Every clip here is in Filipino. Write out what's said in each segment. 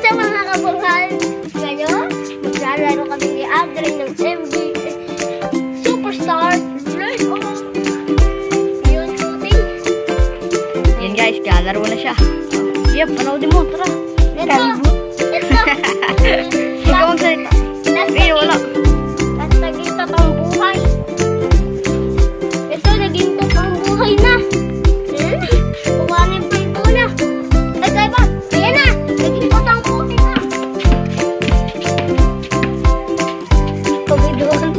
What's up mga kabungal? Ngayon, maglalaro kami ni Adrian ng NBA Superstar League of yun shooting. Yan guys, kalaro na siya. Yep, panoodin mo, tara. Ito. Ikaw ang salita. Eh, wala. At naging totoong buhay. Ito, naging totoong buhay na. Kumanin pa ito na. Ay, kaya ba? Ayan na. Naging totoong buhay na. Kabiduan.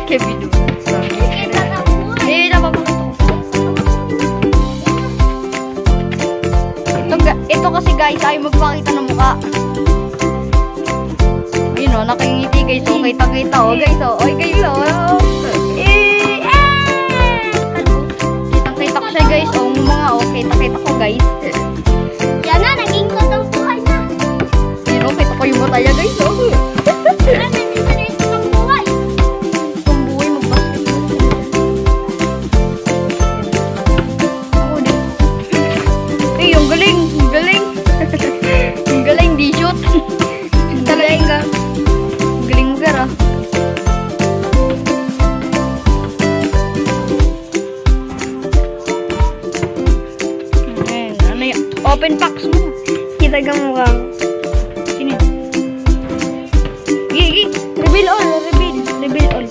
Kabiduan. Naging totoong buhay. Eh, napapakita. Ito kasi guys, ay magpakita ng mukha. Ayun o, nakingiti guys. O, kita-kita o guys o. Oy guys o. Kita-kita ko siya guys. O, mga o. Kita-kita ko guys. Yan na, naging totoong buhay na. Ayun o, kita ko yung bataya guys o. Yan, naging totoong buhay. Itong buhay mag-basketball. Ako din. Eh, yung galing. Yung galing. Yung galing, di shoot. Talagang ka. Ang galing mo gara. Ayan, ano yung open packs mo. Kita ka mukha. Sino yun? Gigi, reveal all, reveal. Reveal all.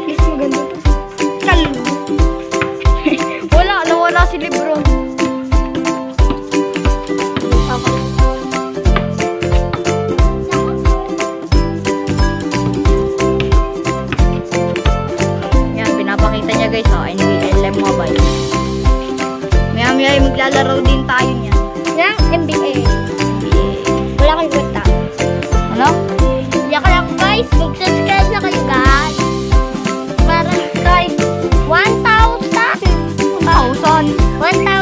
Yes, maganda to. Kalbo. Wala, nawala si Lebron. Yan, pinapakita niya guys, oh, NBA Mobile. Maya-maya ay maglalaro din tayo niyan. Yan, NBA. Wala kayong kwenta. Ano? Yaka lang guys, mag-subscribe na kayo guys. Para kay 1,000. 1,000. 1,000